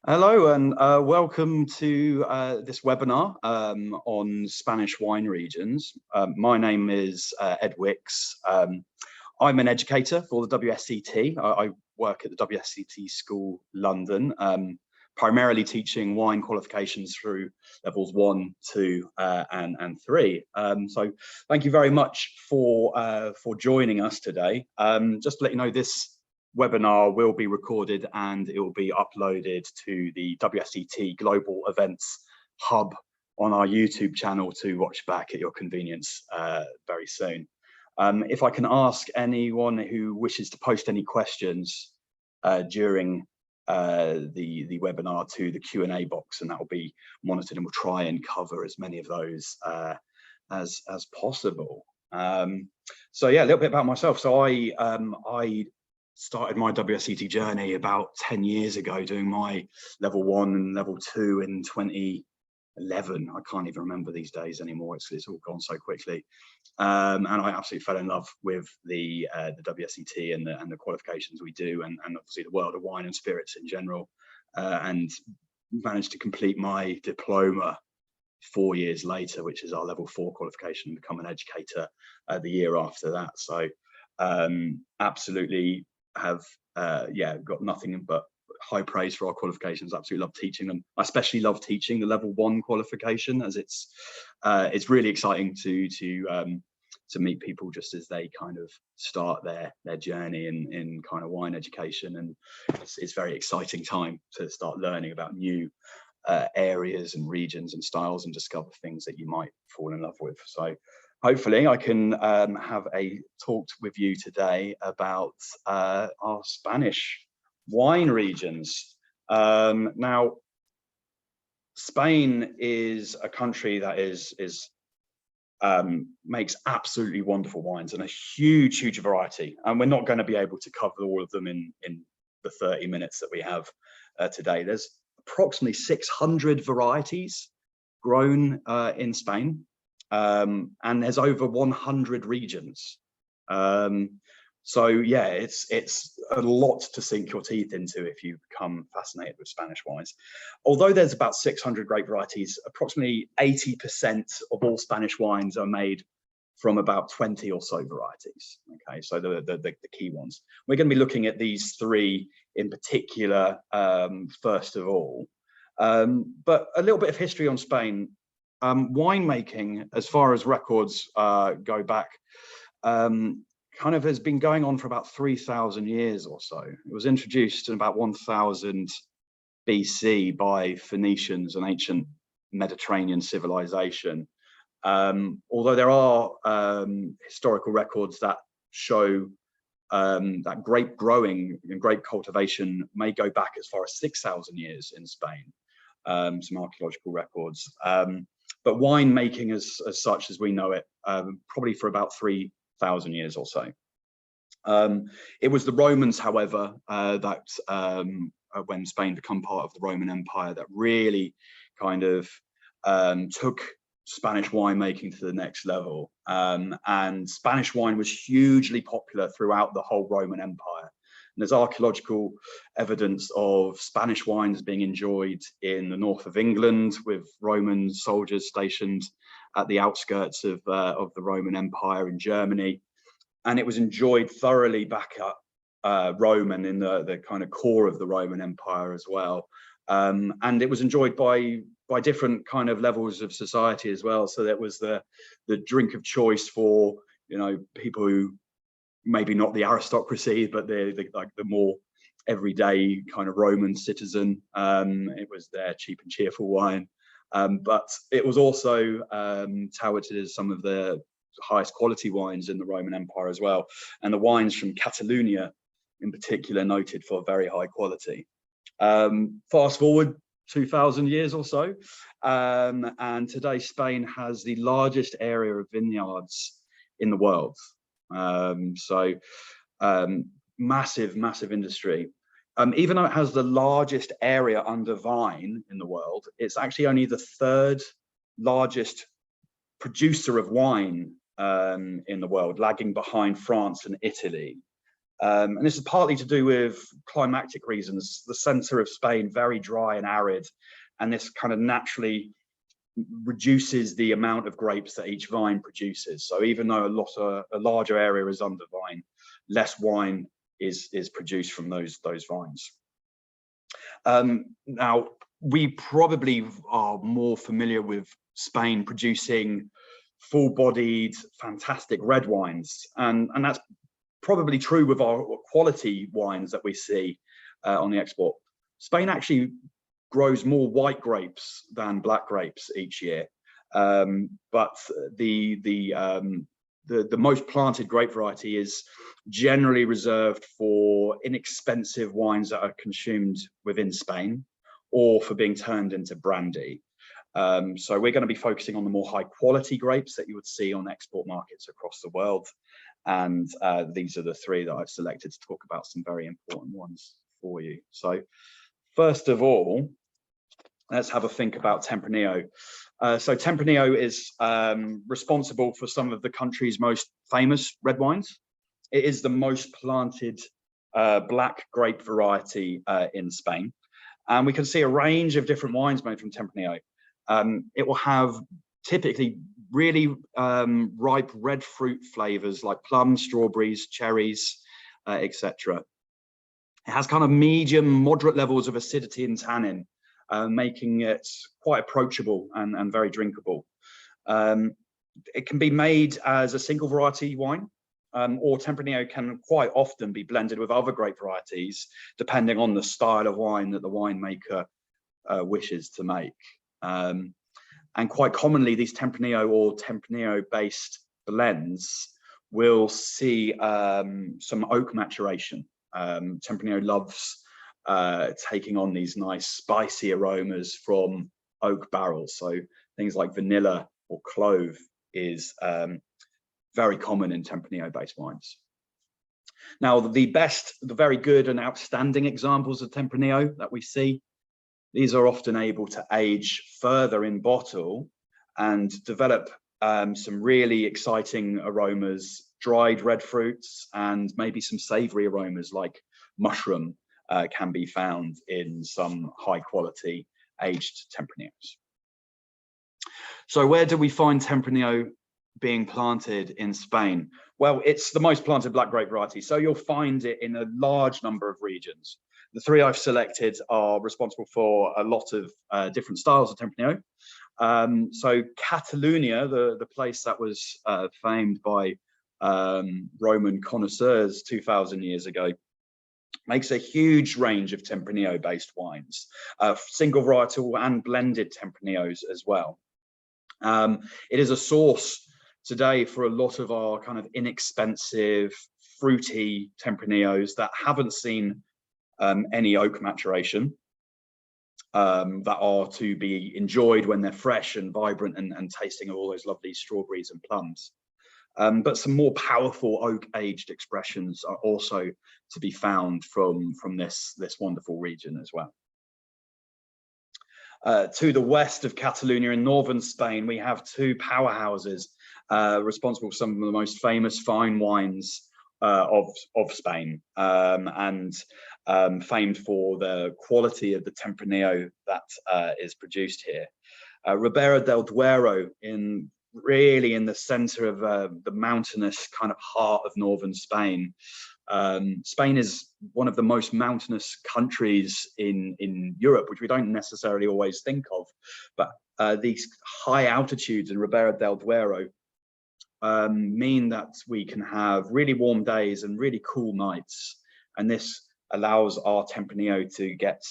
Hello and welcome to this webinar on Spanish wine regions. My name is Ed Wicks. I'm an educator for the WSET. I work at the WSET School London, primarily teaching wine qualifications through levels 1, 2 and 3. So thank you very much for joining us today. Just to let you know, this webinar will be recorded and it will be uploaded to the WSET Global Events Hub on our YouTube channel to watch back at your convenience very soon. If I can ask anyone who wishes to post any questions during the webinar to the Q&A box, and that will be monitored, and we'll try and cover as many of those as possible. So yeah, a little bit about myself. So I started my WSET journey about 10 years ago, doing my level 1 and level 2 in 2011. I can't even remember these days anymore. It's all gone so quickly. And I absolutely fell in love with the WSET and the qualifications we do, and obviously the world of wine and spirits in general, and managed to complete my diploma 4 years later, which is our level 4 qualification, and become an educator the year after that. So absolutely have got nothing but high praise for our qualifications. Absolutely love teaching them. I especially love teaching the level 1 qualification, as it's really exciting to meet people just as they kind of start their journey in kind of wine education, and it's very exciting time to start learning about new areas and regions and styles, and discover things that you might fall in love with. So hopefully I can have a talk with you today about our Spanish wine regions. Now, Spain is a country that makes absolutely wonderful wines, and a huge variety. And we're not going to be able to cover all of them in the 30 minutes that we have today. There's approximately 600 varieties grown in Spain. And there's over 100 regions. So yeah, it's a lot to sink your teeth into if you become fascinated with Spanish wines. Although there's about 600 grape varieties, approximately 80% of all Spanish wines are made from about 20 or so varieties. Okay, so the key ones. We're going to be looking at these three in particular first of all. But a little bit of history on Spain. Winemaking, as far as records go back, kind of has been going on for about 3,000 years or so. It was introduced in about 1000 BC by Phoenicians, an ancient Mediterranean civilization. Although there are historical records that show that grape growing and grape cultivation may go back as far as 6,000 years in Spain. Some archaeological records. But winemaking as such as we know it, probably for about 3,000 years or so. It was the Romans, however, that when Spain became part of the Roman Empire, that really kind of took Spanish winemaking to the next level. And Spanish wine was hugely popular throughout the whole Roman Empire. And there's archaeological evidence of Spanish wines being enjoyed in the north of England, with Roman soldiers stationed at the outskirts of the Roman Empire in Germany. And it was enjoyed thoroughly back at Rome and in the kind of core of the Roman Empire as well. And it was enjoyed by different kind of levels of society as well. So that was the drink of choice for, you know, people who maybe not the aristocracy, but the more everyday kind of Roman citizen. It was their cheap and cheerful wine, but it was also touted as some of the highest quality wines in the Roman Empire as well, and the wines from Catalonia in particular noted for very high quality. Fast forward 2,000 years or so, and today Spain has the largest area of vineyards in the world. Massive industry. Even though it has the largest area under vine in the world, it's actually only the 3rd largest producer of wine in the world, lagging behind France and Italy. And this is partly to do with climatic reasons. The center of Spain, very dry and arid, and this kind of naturally reduces the amount of grapes that each vine produces. So even though a larger area is under vine, less wine is produced from those vines. Now, we probably are more familiar with Spain producing full-bodied, fantastic red wines, and that's probably true with our quality wines that we see on the export. Spain actually grows more white grapes than black grapes each year, but the most planted grape variety is generally reserved for inexpensive wines that are consumed within Spain or for being turned into brandy. So we're going to be focusing on the more high quality grapes that you would see on export markets across the world. And these are the three that I've selected to talk about some very important ones for you. So first of all, let's have a think about Tempranillo. So Tempranillo is responsible for some of the country's most famous red wines. It is the most planted black grape variety in Spain. And we can see a range of different wines made from Tempranillo. It will have typically really ripe red fruit flavors like plums, strawberries, cherries, etc. It has kind of medium, moderate levels of acidity and tannin, making it quite approachable and very drinkable. It can be made as a single variety wine, or Tempranillo can quite often be blended with other grape varieties, depending on the style of wine that the winemaker wishes to make. And quite commonly, these Tempranillo or Tempranillo-based blends will see some oak maturation. Tempranillo loves taking on these nice spicy aromas from oak barrels. So things like vanilla or clove is very common in Tempranillo-based wines. Now, the very good and outstanding examples of Tempranillo that we see, these are often able to age further in bottle and develop some really exciting aromas, dried red fruits, and maybe some savory aromas like mushroom can be found in some high quality aged Tempranillos. So where do we find Tempranillo being planted in Spain? Well, it's the most planted black grape variety, so you'll find it in a large number of regions. The three I've selected are responsible for a lot of different styles of Tempranillo. So Catalonia, the place that was famed by Roman connoisseurs 2,000 years ago, makes a huge range of Tempranillo-based wines, single varietal and blended Tempranillos as well. It is a source today for a lot of our kind of inexpensive, fruity Tempranillos that haven't seen any oak maturation, that are to be enjoyed when they're fresh and vibrant and tasting of all those lovely strawberries and plums. But some more powerful oak-aged expressions are also to be found from this wonderful region as well. To the west of Catalonia in northern Spain, we have two powerhouses responsible for some of the most famous fine wines of Spain, and famed for the quality of the Tempranillo that is produced here. Ribera del Duero, really in the center of the mountainous kind of heart of northern Spain. Spain is one of the most mountainous countries in Europe, which we don't necessarily always think of, but these high altitudes in Ribera del Duero mean that we can have really warm days and really cool nights, and this allows our Tempranillo to get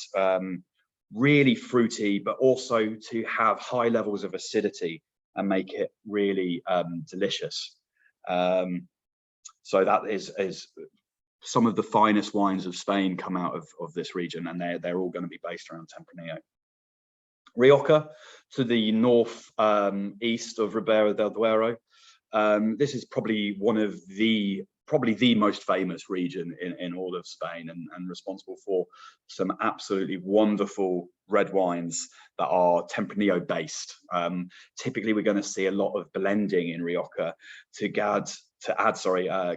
really fruity, but also to have high levels of acidity and make it really delicious. So that is some of the finest wines of Spain come out of this region, and they're all going to be based around Tempranillo. Rioja, to the north east of Ribera del Duero. This is probably the most famous region in all of Spain, and responsible for some absolutely wonderful red wines that are Tempranillo based. Typically, we're going to see a lot of blending in Rioja to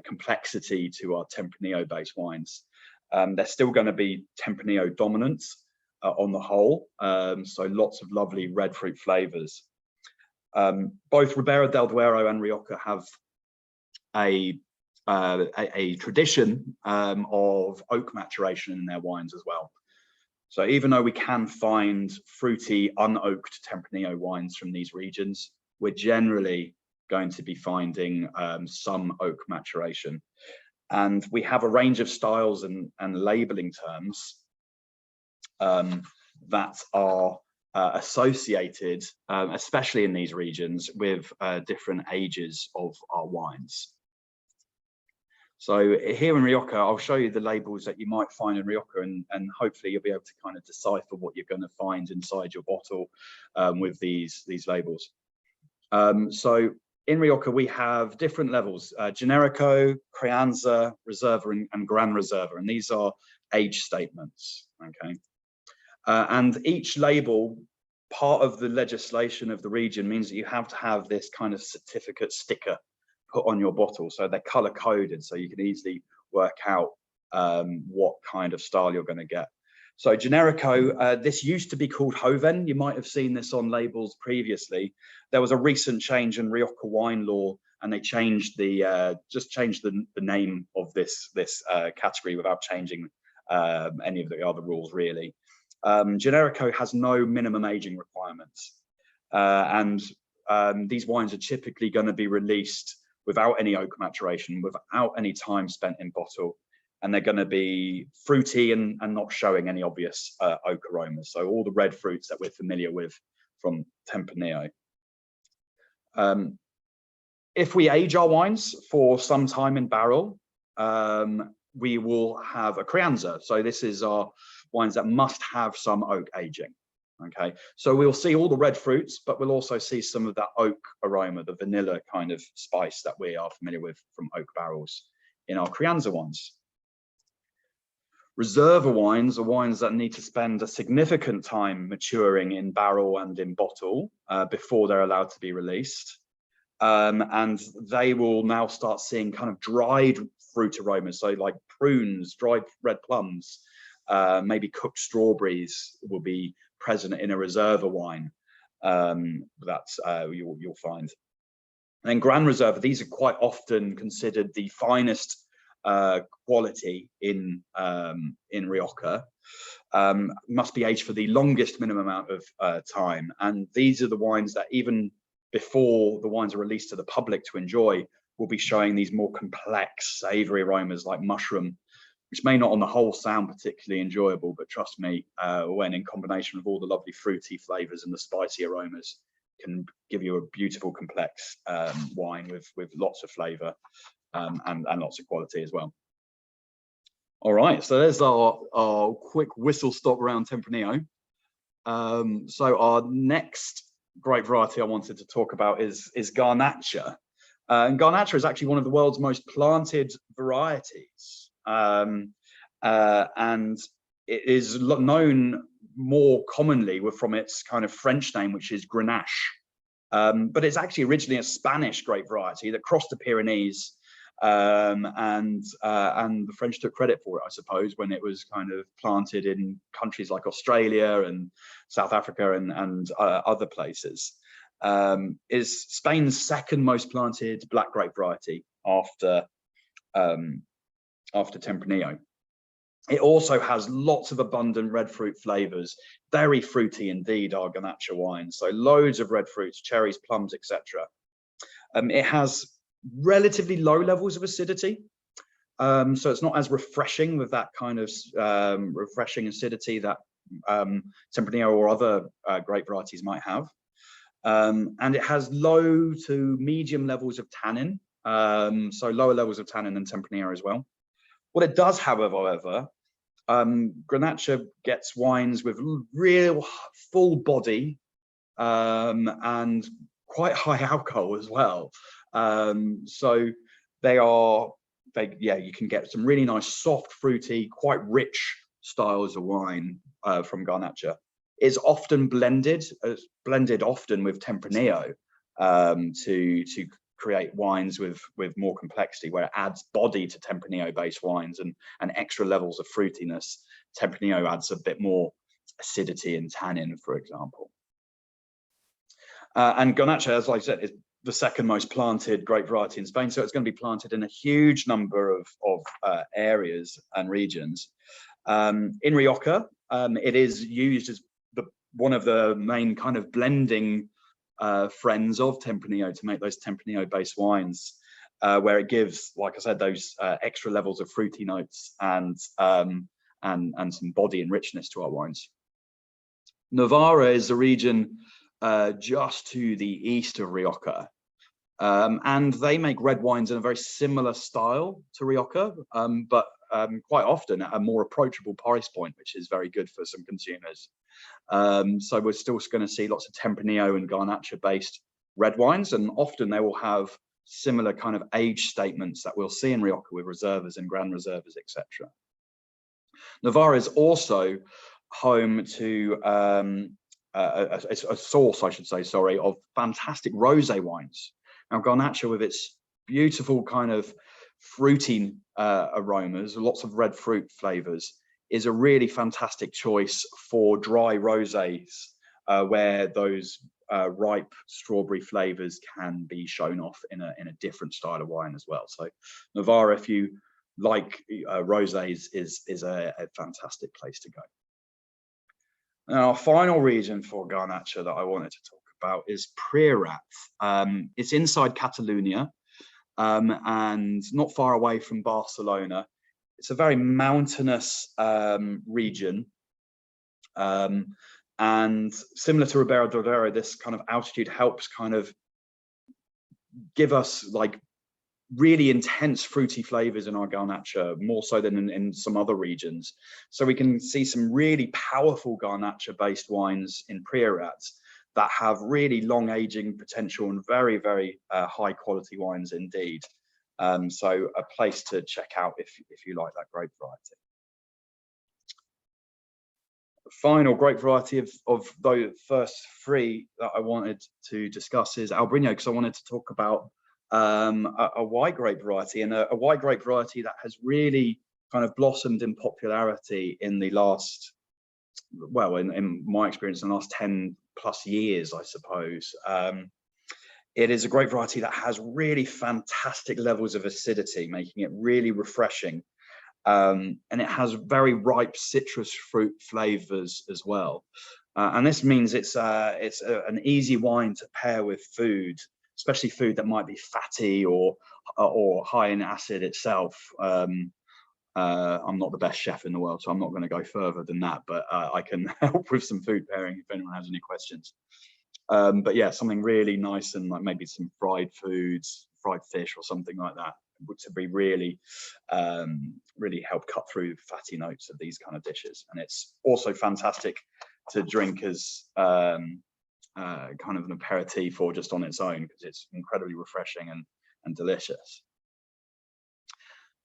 complexity to our Tempranillo based wines. They're still going to be Tempranillo dominant on the whole, so lots of lovely red fruit flavors. Both Ribera del Duero and Rioja have a tradition of oak maturation in their wines as well. So even though we can find fruity, unoaked Tempranillo wines from these regions, we're generally going to be finding some oak maturation. And we have a range of styles and labeling terms that are associated, especially in these regions, with different ages of our wines. So here in Rioja, I'll show you the labels that you might find in Rioja, and hopefully you'll be able to kind of decipher what you're going to find inside your bottle with these labels. So in Rioja, we have different levels: Generico, Crianza, Reserva, and Gran Reserva, and these are age statements. Okay, and each label, part of the legislation of the region, means that you have to have this kind of certificate sticker put on your bottle, so they're color coded, so you can easily work out what kind of style you're going to get. So Generico, this used to be called Joven. You might have seen this on labels previously. There was a recent change in Rioja wine law, and they changed the just changed the name of this category without changing any of the other rules really. Generico has no minimum aging requirements, and these wines are typically going to be released without any oak maturation, without any time spent in bottle, and they're going to be fruity and not showing any obvious oak aromas. So all the red fruits that we're familiar with from Tempranillo. If we age our wines for some time in barrel, we will have a Crianza. So this is our wines that must have some oak aging. Okay, so we'll see all the red fruits, but we'll also see some of that oak aroma, the vanilla kind of spice that we are familiar with from oak barrels in our Crianza wines. Reserva wines are wines that need to spend a significant time maturing in barrel and in bottle before they're allowed to be released. And they will now start seeing kind of dried fruit aromas, so like prunes, dried red plums, maybe cooked strawberries will be present in a Reserva wine that you'll find. And then Gran Reserva, these are quite often considered the finest quality in Rioja. Must be aged for the longest minimum amount of time, and these are the wines that even before the wines are released to the public to enjoy will be showing these more complex savory aromas like mushroom, which may not on the whole sound particularly enjoyable, but trust me, when in combination with all the lovely fruity flavors and the spicy aromas, can give you a beautiful complex wine with lots of flavor and lots of quality as well. All right, so there's our quick whistle stop around Tempranillo. So our next grape variety I wanted to talk about is Garnacha. And Garnacha is actually one of the world's most planted varieties. And it is known more commonly from its kind of French name, which is Grenache. But it's actually originally a Spanish grape variety that crossed the Pyrenees, and the French took credit for it, I suppose, when it was kind of planted in countries like Australia and South Africa and other places. Is Spain's second most planted black grape variety after Tempranillo. It also has lots of abundant red fruit flavors, very fruity indeed, our Garnacha wine. So loads of red fruits, cherries, plums, etc. It has relatively low levels of acidity, so it's not as refreshing with that kind of refreshing acidity that Tempranillo or other grape varieties might have. And it has low to medium levels of tannin, so lower levels of tannin than Tempranillo as well. What it does, however, Garnacha gets wines with real full body and quite high alcohol as well. So you can get some really nice, soft, fruity, quite rich styles of wine from Garnacha. It's often blended often with Tempranillo to create wines with more complexity, where it adds body to Tempranillo based wines and extra levels of fruitiness. Tempranillo adds a bit more acidity and tannin, for example. And Garnacha, as I said, is the second most planted grape variety in Spain, so it's going to be planted in a huge number of areas and regions. In Rioja, it is used as one of the main kind of blending friends of Tempranillo to make those Tempranillo-based wines, where it gives, like I said, those extra levels of fruity notes and some body and richness to our wines. Navarra is a region just to the east of Rioja, and they make red wines in a very similar style to Rioja, but quite often at a more approachable price point, which is very good for some consumers. So we're still going to see lots of Tempranillo and Garnacha based red wines, and often they will have similar kind of age statements that we'll see in Rioja with reservas and Grand Reservas, etc. Navarra is also home to a source, I should say, sorry, of fantastic rosé wines. Now, Garnacha, with its beautiful kind of fruity aromas, lots of red fruit flavors, is a really fantastic choice for dry rosés, where those ripe strawberry flavors can be shown off in a different style of wine as well. So Navarra, if you like rosés, is a fantastic place to go. Now, our final region for Garnacha that I wanted to talk about is Priorat. It's inside Catalonia, and not far away from Barcelona. It's a very mountainous region, and similar to Ribera del Duero, this kind of altitude helps kind of give us like really intense fruity flavors in our Garnacha, more so than in some other regions. So we can see some really powerful Garnacha based wines in Priorat that have really long aging potential and very, very high quality wines indeed. So a place to check out if you like that grape variety. The final grape variety of those first three that I wanted to discuss is Albariño, because I wanted to talk about a white grape variety, and a white grape variety that has really kind of blossomed in popularity in the last, well, in my experience, in the last 10 plus years, I suppose. It is a grape variety that has really fantastic levels of acidity, making it really refreshing. And it has very ripe citrus fruit flavors as well. And this means it's an easy wine to pair with food, especially food that might be fatty or high in acid itself. I'm not the best chef in the world, so I'm not going to go further than that, but I can help with some food pairing if anyone has any questions. But yeah, something really nice, and like maybe some fried foods, fried fish or something like that, to be really really help cut through the fatty notes of these kind of dishes. And it's also fantastic to drink as kind of an aperitif or just on its own, because it's incredibly refreshing and delicious.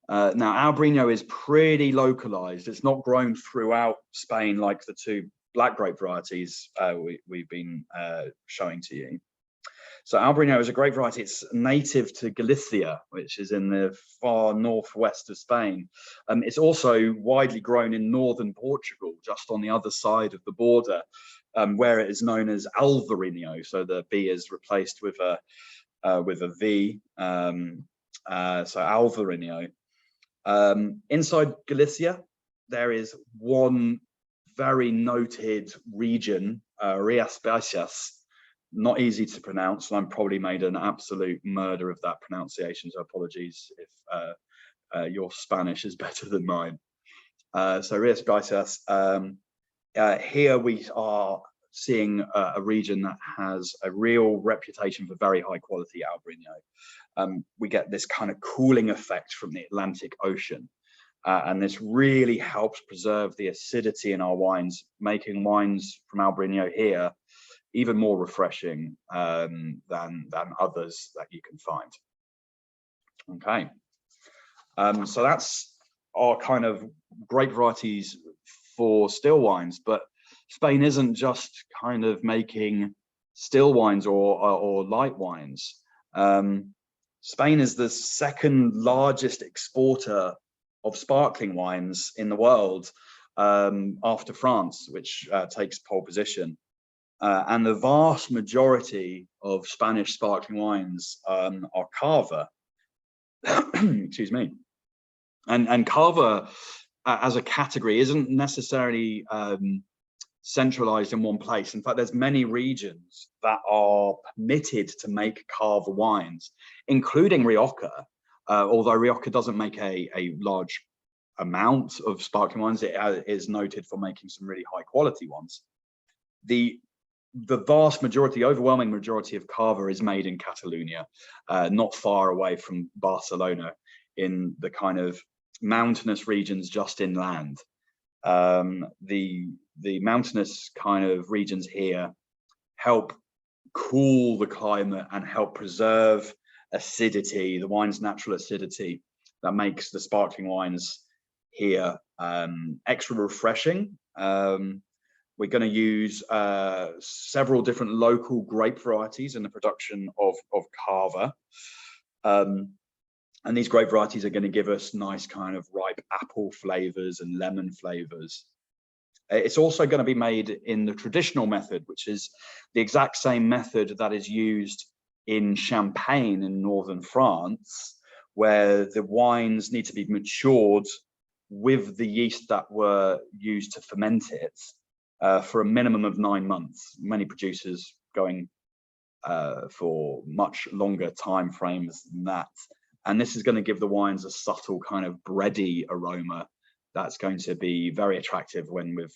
Now, Albariño is pretty localized. It's not grown throughout Spain like the two black grape varieties we've been showing to you. So Albariño is a grape variety. It's native to Galicia, which is in the far northwest of Spain. It's also widely grown in northern Portugal, just on the other side of the border, where it is known as Alvarinho. So the B is replaced with a V. So Alvarinho. Inside Galicia, there is one very noted region, Rías Baixas. Not easy to pronounce, and I'm probably made an absolute murder of that pronunciation, so apologies if your Spanish is better than mine. So Rías Baixas, here we are seeing a region that has a real reputation for very high quality Albariño. We get this kind of cooling effect from the Atlantic Ocean, and this really helps preserve the acidity in our wines, making wines from Albariño here even more refreshing than others that you can find. Okay, so that's our kind of grape varieties for still wines, but Spain isn't just kind of making still wines or light wines. Spain is the second largest exporter of sparkling wines in the world, after France, which takes pole position. And the vast majority of Spanish sparkling wines are cava. Excuse me. And cava as a category isn't necessarily centralized in one place. In fact, there's many regions that are permitted to make cava wines, including Rioja. Although Rioja doesn't make a large amount of sparkling wines, it is noted for making some really high quality ones. The vast majority, overwhelming majority of cava is made in Catalonia, not far away from Barcelona, in the kind of mountainous regions just inland. The mountainous kind of regions here help cool the climate and help preserve acidity, the wine's natural acidity, that makes the sparkling wines here extra refreshing. We're going to use several different local grape varieties in the production of cava. And these grape varieties are going to give us nice kind of ripe apple flavors and lemon flavors. It's also going to be made in the traditional method, which is the exact same method that is used in Champagne in northern France, where the wines need to be matured with the yeast that were used to ferment it for a minimum of 9 months. Many producers going for much longer time frames than that. And this is going to give the wines a subtle kind of bready aroma that's going to be very attractive when we've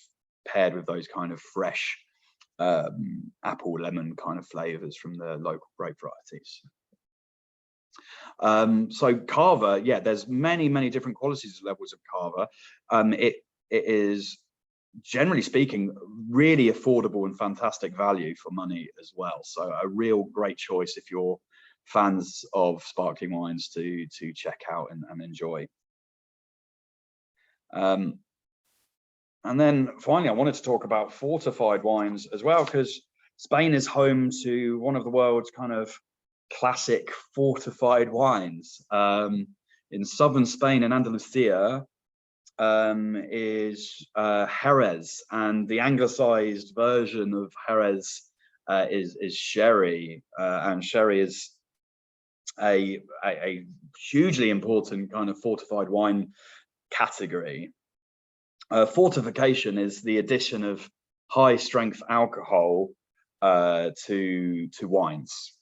paired with those kind of fresh apple lemon kind of flavors from the local grape varieties. So cava, yeah, there's many different qualities and levels of cava. It is, generally speaking, really affordable and fantastic value for money as well. So a real great choice if you're fans of sparkling wines to check out and enjoy. And then finally, I wanted to talk about fortified wines as well, because Spain is home to one of the world's kind of classic fortified wines. In southern Spain and Andalusia is Jerez, and the anglicized version of Jerez is sherry, and sherry is a hugely important kind of fortified wine category. Fortification is the addition of high strength alcohol to wines,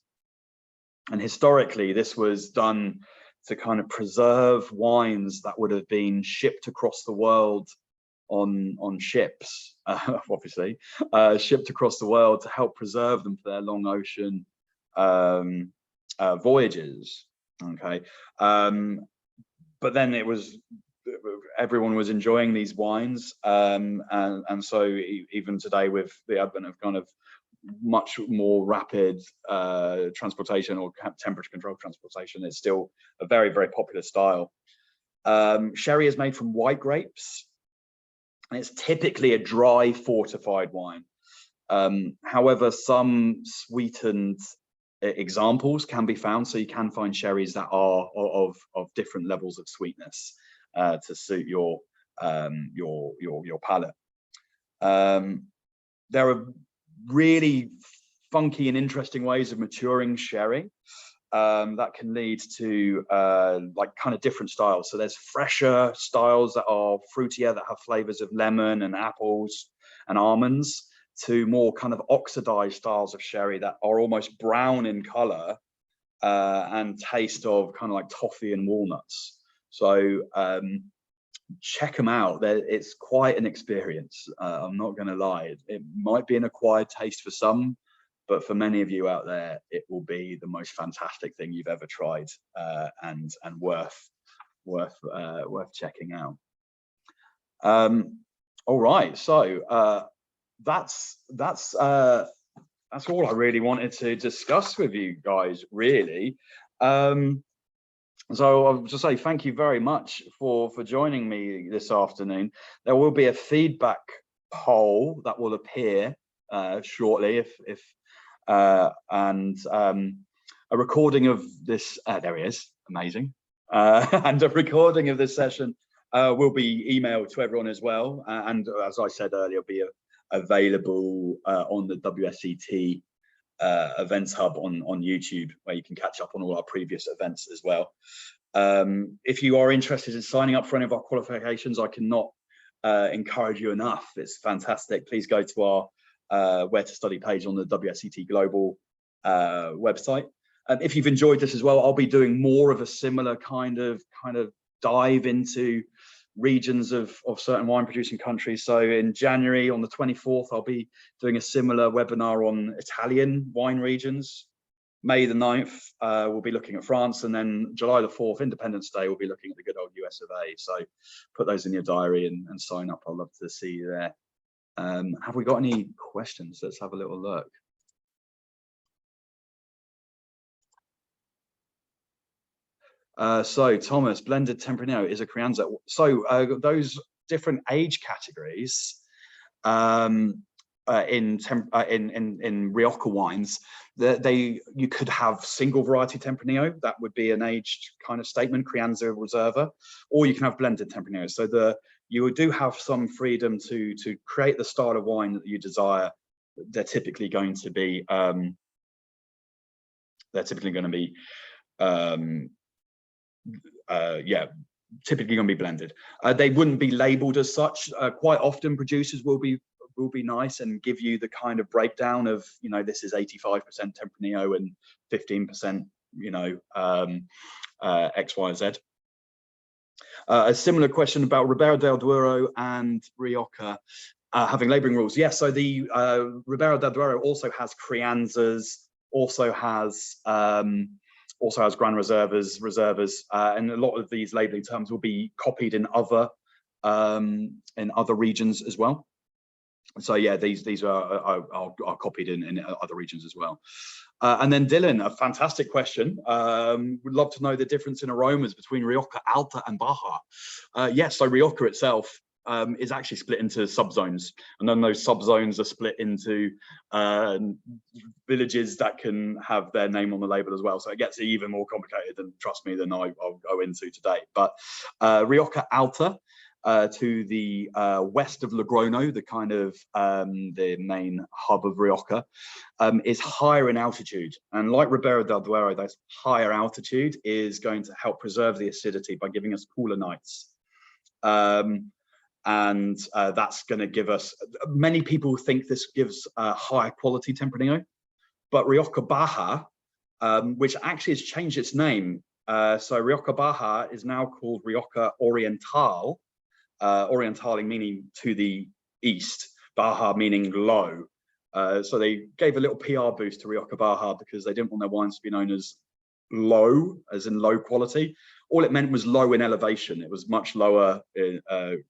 and historically this was done to kind of preserve wines that would have been shipped across the world on ships, obviously shipped across the world to help preserve them for their long ocean voyages. Okay, but then everyone was enjoying these wines, and so even today, with the advent of kind of much more rapid transportation or temperature controlled transportation, it's still a very popular style. Sherry is made from white grapes, and it's typically a dry fortified wine. However, some sweetened examples can be found, so you can find sherries that are of different levels of sweetness to suit your palate. There are really funky and interesting ways of maturing sherry that can lead to like kind of different styles. So there's fresher styles that are fruitier, that have flavors of lemon and apples and almonds, to more kind of oxidized styles of sherry that are almost brown in color and taste of kind of like toffee and walnuts. So check them out. It's quite an experience. I'm not going to lie. It might be an acquired taste for some, but for many of you out there, it will be the most fantastic thing you've ever tried, and worth checking out. All right, so that's all I really wanted to discuss with you guys, really. So I'll just say thank you very much for joining me this afternoon. There will be a feedback poll that will appear shortly, A recording of this, there he is, amazing. And a recording of this session will be emailed to everyone as well. And as I said earlier, be available on the WSET events hub on YouTube, where you can catch up on all our previous events as well. If you are interested in signing up for any of our qualifications, I cannot encourage you enough. It's fantastic. Please go to our Where to Study page on the WSET Global website. If you've enjoyed this as well, I'll be doing more of a similar kind of dive into regions of certain wine producing countries. So in January on the 24th, I'll be doing a similar webinar on Italian wine regions. May the 9th, we'll be looking at France, and then July the 4th, Independence Day, we'll be looking at the good old US of A. So put those in your diary and sign up. I'd love to see you there. Have we got any questions? Let's have a little look. So Thomas, blended Tempranillo is a Crianza. So those different age categories in Rioja wines, you could have single variety Tempranillo. That would be an aged kind of statement, Crianza Reserva, or you can have blended Tempranillo. So you do have some freedom to create the style of wine that you desire. They're typically going to be typically going to be blended. They wouldn't be labeled as such. Quite often producers will be nice and give you the kind of breakdown of, you know, this is 85% Tempranillo and 15%, you know, X, Y, Z. A similar question about Ribera del Duero and Rioja having labeling rules. Yes, so the Ribera del Duero also has Crianzas, also has Gran Reservas, and a lot of these labeling terms will be copied in other regions as well. So yeah, these are copied in other regions as well. And then Dylan, a fantastic question. Would love to know the difference in aromas between Rioja Alta and Baja. Yes, so Rioja itself is actually split into subzones, and then those subzones are split into villages that can have their name on the label as well. So it gets even more complicated, and trust me, than I'll go into today. But Rioja Alta, to the west of Logroño, the kind of the main hub of Rioja, is higher in altitude, and like Ribera del Duero, that higher altitude is going to help preserve the acidity by giving us cooler nights. And that's going to give us, many people think this gives higher quality Tempranillo, but Rioja Baja, which actually has changed its name. So Rioja Baja is now called Rioja Oriental, Orientale meaning to the east, Baja meaning low. So they gave a little PR boost to Rioja Baja because they didn't want their wines to be known as low, as in low quality. All it meant was low in elevation. It was much lower,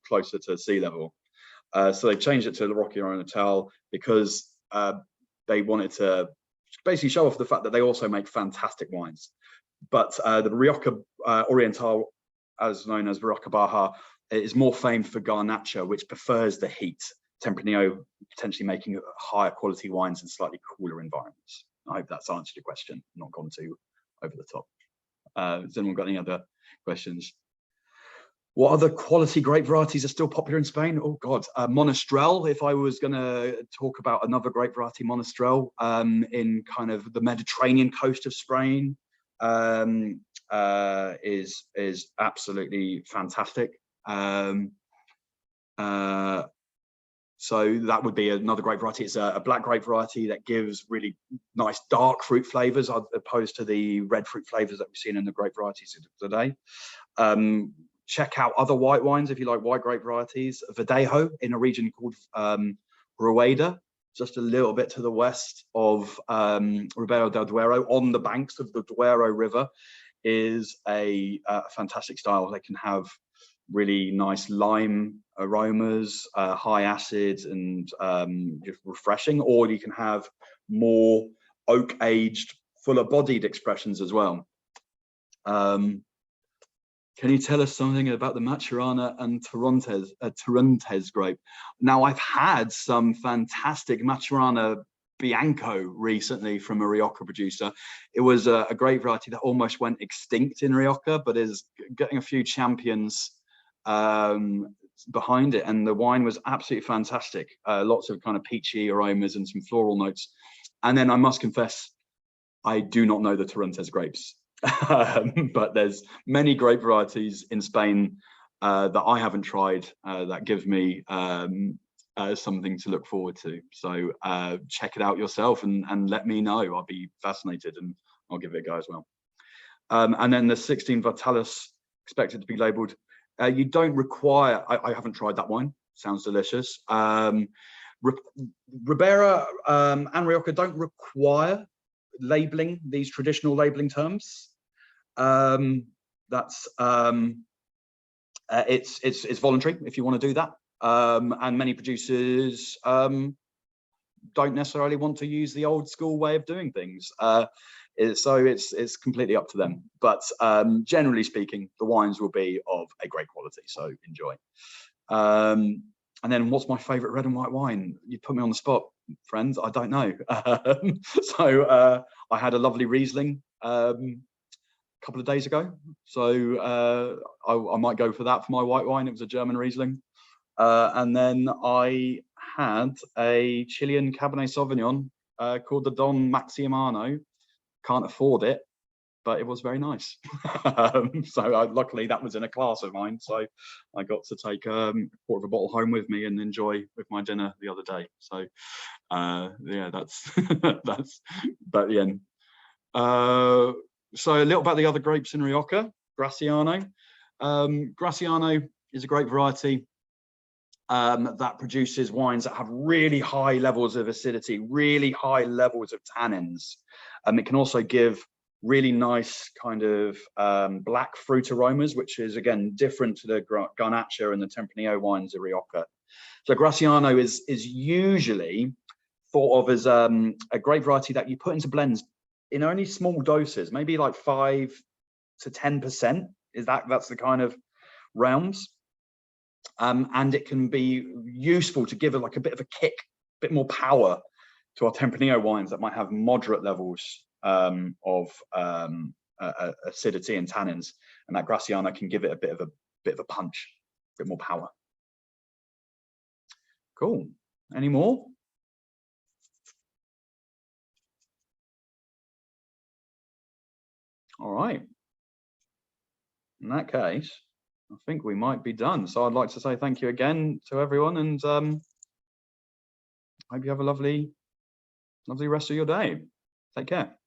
closer to sea level. So they changed it to the Rioja Oriental because they wanted to basically show off the fact that they also make fantastic wines. But the Rioja Oriental, as known as Rioja Baja, is more famed for Garnacha, which prefers the heat. Tempranillo potentially making higher quality wines in slightly cooler environments. I hope that's answered your question, not gone too over the top. Has anyone got any other questions? What other quality grape varieties are still popular in Spain? Oh God, Monastrell. If I was going to talk about another grape variety, Monastrell, in kind of the Mediterranean coast of Spain, is absolutely fantastic. So that would be another grape variety. It's a black grape variety that gives really nice dark fruit flavors, opposed to the red fruit flavors that we've seen in the grape varieties today. Check out other white wines if you like white grape varieties. Verdejo in a region called Rueda, just a little bit to the west of Ribera del Duero, on the banks of the Duero River, is a fantastic style. They can have really nice lime aromas, high acid, and just refreshing. Or you can have more oak aged, fuller bodied expressions as well. Can you tell us something about the Maturana and Torrontés grape? Now, I've had some fantastic Maturana Bianco recently from a Rioja producer. It was a grape variety that almost went extinct in Rioja, but is getting a few champions behind it. And the wine was absolutely fantastic. Lots of kind of peachy aromas and some floral notes. And then I must confess, I do not know the Torrentes grapes, but there's many grape varieties in Spain that I haven't tried that give me something to look forward to. So check it out yourself and let me know. I'll be fascinated and I'll give it a go as well. And then the 16 Vitalis expected to be labeled. You don't require, I haven't tried that wine. Sounds delicious. Ribera and Rioja don't require labeling, these traditional labeling terms. It's voluntary if you want to do that. And many producers don't necessarily want to use the old school way of doing things. So it's completely up to them. But generally speaking, the wines will be of a great quality, so enjoy. And then what's my favorite red and white wine? You put me on the spot, friends. I don't know. So I had a lovely Riesling a couple of days ago. So I might go for that for my white wine. It was a German Riesling. And then I had a Chilean Cabernet Sauvignon called the Don Maxiimano. Can't afford it, but it was very nice. So luckily that was in a class of mine. So I got to take a quarter of a bottle home with me and enjoy with my dinner the other day. So yeah, that's but yeah. So a little about the other grapes in Rioja. Graciano. Graciano is a grape variety that produces wines that have really high levels of acidity, really high levels of tannins. It can also give really nice kind of black fruit aromas, which is again different to the Garnacha and the Tempranillo wines of Rioja. So Graciano is usually thought of as a grape variety that you put into blends in only small doses, maybe like 5 to 10%. That's the kind of realms. And it can be useful to give it like a bit of a kick, a bit more power to our Tempranillo wines that might have moderate levels of acidity and tannins, and that Graciano can give it a bit of a punch, a bit more power. Cool. Any more? All right. In that case, I think we might be done. So I'd like to say thank you again to everyone, and hope you have a lovely rest of your day. Take care.